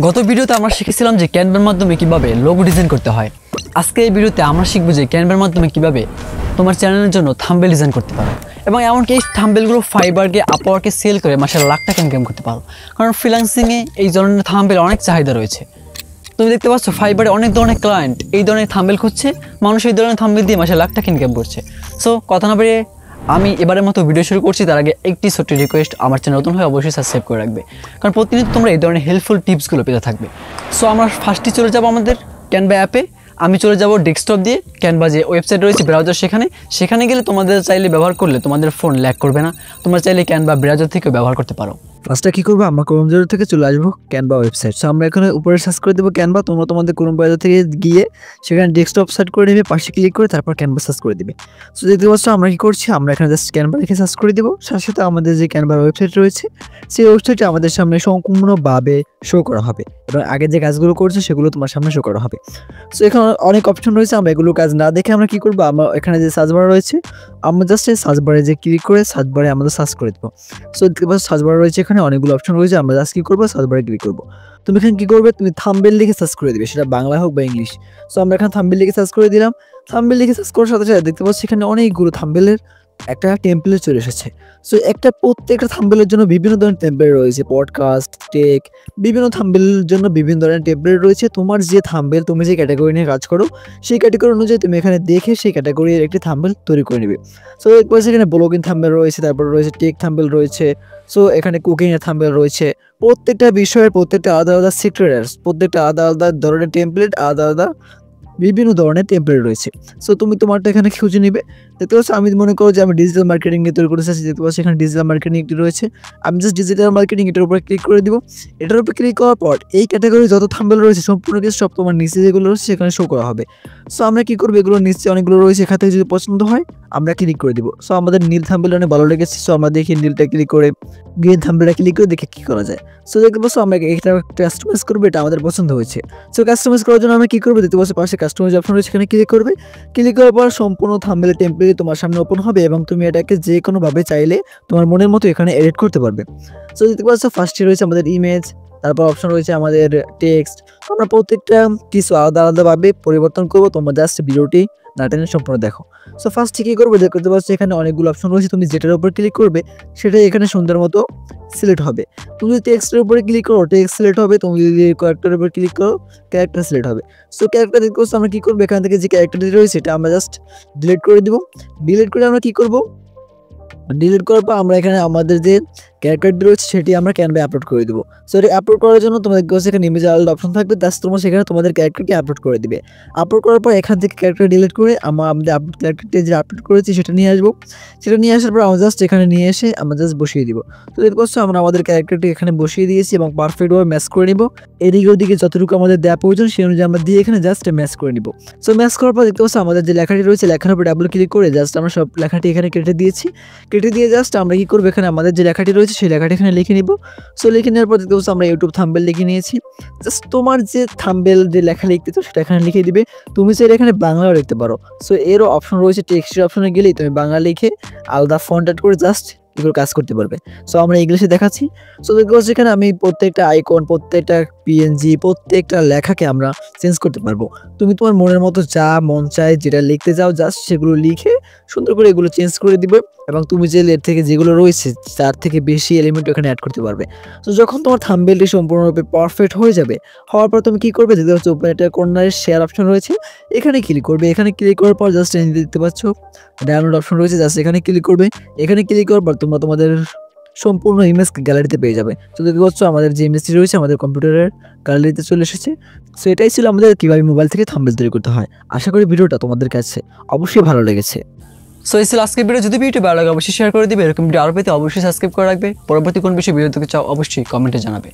গত ভিডিওতে আমরা শিখেছিলাম যে ক্যানভার মাধ্যমে কিভাবে লোগো ডিজাইন করতে হয়। আজকে এই ভিডিওতে আমরা শিখব যে ক্যানভার মাধ্যমে কিভাবে তোমার চ্যানেলের জন্য থাম্বনেল ডিজাইন করতে পারো এবং এমনকি এই থাম্বনেলগুলো ফাইবারকে আপওয়ার্কে সেল করে মাসে লাখ টাকা ইনকাম করতে পারো। কারণ ফ্রিল্যান্সিংয়ে এই ধরনের থাম্বনেল অনেক চাহিদা রয়েছে। তুমি দেখতে পাচ্ছ ফাইবারে অনেক ধরনের ক্লায়েন্ট এই ধরনের থাম্বনেল খুঁজছে, মানুষ এই ধরনের থাম্বনেল দিয়ে মাসে লাখ টাকা ইনকাম করছে। সো কথা না বেরিয়ে আমি এবারের মতো ভিডিও শুরু করছি। তার আগে একটি ছোট্ট রিকোয়েস্ট, আমার চ্যানেল নতুন হয়ে অবশ্যই সাবস্ক্রাইব করে রাখবে, কারণ প্রতিনিয়ত তোমরা এই ধরনের হেল্পফুল টিপসগুলো পেতে থাকবে। সো আমরা ফার্স্টে চলে যাব আমাদের ক্যানভা অ্যাপে। আমি চলে যাব ডেস্কটপ দিয়ে, ক্যানভা যে ওয়েবসাইট রয়েছে ব্রাউজার, সেখানে গেলে তোমাদের চাইলে ব্যবহার করলে তোমাদের ফোন ল্যাগ করবে না। তোমরা চাইলে ক্যানভা ব্রাউজার থেকেও ব্যবহার করতে পারো। ফার্স্টে কী করবো, আমরা ক্রোম ব্রাউজার থেকে চলে আসবো ক্যানভা ওয়েবসাইট। সো আমরা এখানে উপরে সার্চ করে দেবো ক্যানভা। তোমরা তোমাদের ক্রোম ব্রাউজার থেকে গিয়ে সেখানে ডেস্কটপ সার্চ করে নেবে, পাশে ক্লিক করে তারপর ক্যানভা সার্চ করে দেবে। সো দেখতে পাচ্ছ আমরা কী করছি, আমরা এখানে জাস্ট ক্যানভা লিখে সার্চ করে দেবো। সাথে সাথে আমাদের যে ক্যানভার ওয়েবসাইট রয়েছে সেই ওয়েবসাইটে আমাদের সামনে সম্পূর্ণভাবে শো করা হবে এবং আগে যে কাজগুলো করছে সেগুলো তোমার সামনে শো করা হবে। সো এখানে অনেক অপশন রয়েছে, আমরা এগুলো কাজ না দেখে আমরা কী করবো, আমরা এখানে যে সার্চ বার রয়েছে আমরা জাস্ট এই সার্চ বারে যে ক্লিক করে সার্চ বারে আমাদের সার্চ করে দেবো। সো দেখতে পাচ্ছ সার্চ বার রয়েছে, এখানে অনেকগুলো অপশন রয়েছে। আমরা জাস্ট কী করবো, সার্চ বারে ক্লিক করবো। তুমি এখানে কী করবে, তুমি থাম্বনেল লিখে সার্চ করে দিবে, সেটা বাংলা হোক বা ইংলিশ। সো আমরা এখানে থাম্বনেল লিখে সার্চ করে দিলাম। থাম্বনেল লিখে সার্চ করার সাথে সাথে দেখতে পাচ্ছি এখানে অনেকগুলো থাম্বনেলের একটা টেমপ্লেট চলে এসেছে। সো প্রত্যেকটা থাম্বনেলের জন্য বিভিন্ন ধরনের টেমপ্লেট রয়েছে, পডকাস্ট, টেক, বিভিন্ন থাম্বনেলের জন্য বিভিন্ন ধরনের টেমপ্লেট রয়েছে। তোমার যে থাম্বনেল, তুমি যে ক্যাটাগরি নিয়ে কাজ করো সেই ক্যাটাগরি অনুযায়ী তুমি এখানে দেখে সেই ক্যাটাগরির একটি থাম্বনেল তৈরি করে নেবে। সো এরপর সেখানে ব্লগিং থাম্বনেল রয়েছে, তারপর রয়েছে টেক থাম্বনেল রয়েছে, সো এখানে কুকিংয়ের থাম্বনেল রয়েছে। প্রত্যেকটা বিষয়ের প্রত্যেকটা আলাদা আলাদা সিক্রেট, প্রত্যেকটা আলাদা আলাদা ধরনের টেমপ্লেট, আলাদা আলাদা বিভিন্ন ধরনের টেমপ্লেট রয়েছে। সো তুমি তোমারটা এখানে খুঁজে নিবে। দেখতে পাচ্ছ আমি মনে করো যে আমি ডিজিটাল মার্কেটিং এ তৈরি করতে চাচ্ছি। দেখতে পাচ্ছি এখানে ডিজিটাল মার্কেটিং একটি রয়েছে। আমি জাস্ট ডিজিটাল মার্কেটিং এটার উপরে ক্লিক করে দিব। এটার উপরে ক্লিক করার পর এই ক্যাটাগরি যত থাম্বনেল রয়েছে সম্পূর্ণ কিছু সব তোমার নিচে যেগুলো রয়েছে সেখানে শো করা হবে। সো আমরা কী করবো, এগুলো নিচে অনেকগুলো রয়েছে, এখান থেকে যদি পছন্দ হয় আমরা ক্লিক করে দিব। সো আমাদের নীল থাম্বনেল অনেক ভালো লেগেছে। সো আমরা দেখি নীলটা ক্লিক করে গ্রিন থাম্বনেলটা ক্লিক করে দেখে কী করা যায়। সো দেখতে পাচ্ছ আমরা এটা কাস্টমাইজ করবো, এটা আমাদের পছন্দ হয়েছে। সো কাস্টমাইজ করার জন্য আমরা কী করবো, দেখতে পাচ্ছি পাশে কাস্টমাইজ অপশন রয়েছে, এখানে ক্লিক করবে। ক্লিক করার পর সম্পূর্ণ থাম্বনেল টেমপ্লেট তোমার সামনে ওপেন হবে এবং তুমি এটাকে যে কোনোভাবে চাইলে তোমার মনের মতো এখানে এডিট করতে পারবে। সো দেখতে পাচ্ছ ফার্স্টে রয়েছে আমাদের ইমেজ, তারপর অপশন রয়েছে আমাদের টেক্সট। আমরা প্রত্যেকটা কিছু আলাদা আলাদাভাবে পরিবর্তন করবো। তোমরা জাস্ট ভিডিওটি না টেনে সম্পূর্ণ দেখো। সো ফার্স্টে কী করবে, দেখতে পাচ্ছ এখানে অনেকগুলো অপশন রয়েছে, তুমি যেটার উপর ক্লিক করবে সেটাই এখানে সুন্দর মতো সিলেক্ট হবে। তুমি যদি টেক্সটের উপরে ক্লিক করো টেক্সট সিলেক্ট হবে, তুমি যদি ক্যারেক্টারের উপর ক্লিক করো ক্যারেক্টার সিলেক্ট হবে। সো ক্যারেক্টার দেখতে পাচ্ছ আমরা কী করবো, এখান থেকে যে ক্যারেক্টারটি রয়েছে সেটা আমরা জাস্ট ডিলিট করে দিব। ডিলিট করে আমরা কী করবো, ডিলিট করার পর আমরা এখানে আমাদের যে ক্যারেক্টারটি রয়েছে সেটি আমরা ক্যানভায় আপলোড করে দেবো। সো এটা আপলোড করার জন্য তোমাদের কাছে এখানে ইমেজ আলাদা অপশন থাকবে, জাস্ট তোমরা সেখানে তোমাদের ক্যারেক্টারকে আপলোড করে দিবে। আপলোড করার পর এখান থেকে ক্যারেক্টার ডিলিট করে আমরা আমাদের ক্যারেক্টারটি যে আপলোড করেছি সেটা নিয়ে আসবো। সেটা নিয়ে আসার পর আমরা জাস্ট এখানে নিয়ে এসে আমরা জাস্ট বসিয়ে দিব। তো দেখতে পাচ্ছ আমরা আমাদের ক্যারেক্টারটি এখানে বসিয়ে দিয়েছি এবং পারফেক্টভাবে ম্যাচ করে নিব। এদিকে ওদিকে যতটুকু আমাদের দেওয়া প্রয়োজন সেই অনুযায়ী আমরা দিয়ে এখানে জাস্ট ম্যাচ করে নিব। সো ম্যাচ করার পর দেখতে পাচ্ছ আমাদের যে লেখাটি রয়েছে লেখার উপর ডাবল ক্লিক করে জাস্ট আমরা সব লেখাটি এখানে কেটে দিয়েছি। কেটে দিয়ে জাস্ট আমরা কী করবো, এখানে আমাদের যে লেখাটি রয়েছে সেই লেখাটি এখানে লিখে নিব। সো লিখে নেওয়ার পর দেখতে পাচ্ছ আমরা ইউটিউব থাম্বনেল লিখে নিয়েছি। জাস্ট তোমার যে থাম্বনেল যে লেখা লিখতে চাও সেটা এখানে লিখে দিবে। তুমি চাইলে এখানে বাংলাও লিখতে পারো। সো এরও অপশন রয়েছে, টেক্সটের অপশনে গেলেই তুমি বাংলা লিখে আলাদা ফন্ট অ্যাড করে জাস্ট এগুলো কাজ করতে পারবে। সো আমরা ইংলিশে দেখাচ্ছি। সো দেখতে পাচ্ছি এখানে আমি প্রত্যেকটা আইকন, প্রত্যেকটা পিএনজি, প্রত্যেকটা লেখাকে আমরা চেঞ্জ করতে পারবো। তুমি তোমার মনের মতো যা মন চায় যেটা লিখতে চাও জাস্ট সেগুলো লিখে সুন্দর করে এগুলো চেঞ্জ করে দিবে এবং তুমি যে এর থেকে যেগুলো রয়েছে তার থেকে বেশি এলিমেন্ট এখানে অ্যাড করতে পারবে। তো যখন তোমার থাম্বনেলটি সম্পূর্ণরূপে পারফেক্ট হয়ে যাবে, হওয়ার পর তুমি কী করবে, দেখতে পাচ্ছ উপরে একটা কর্নারে শেয়ার অপশন রয়েছে, এখানে ক্লিক করবে। এখানে ক্লিক করার পর জাস্ট দেখতে পাচ্ছ ডাউনলোড অপশন রয়েছে, জাস্ট এখানে ক্লিক করবে। এখানে ক্লিক করার পর তোমরা তোমাদের সম্পূর্ণ ইমেজ গ্যালারিতে পেয়ে যাবে। তো দেখতে পাচ্ছ আমাদের যে ইমেজটি রয়েছে আমাদের কম্পিউটারের গ্যালারিতে চলে এসেছে। সো এটাই ছিল আমাদের কীভাবে মোবাইল থেকে থাম্বনেল তৈরি করতে হয়। আশা করি ভিডিওটা তোমাদের কাছে অবশ্যই ভালো লেগেছে। সো এই ছিল আজকের ভিডিও। যদি ভিডিওটি ভালো লাগে অবশ্যই শেয়ার করে দিবে। এরকম ভিডিও আরও পেতে অবশ্যই সাবস্ক্রাইব করে রাখবে। পরবর্তী কোন বিষয়ে ভিডিও দেখতে চাও অবশ্যই কমেন্টে জানাবে।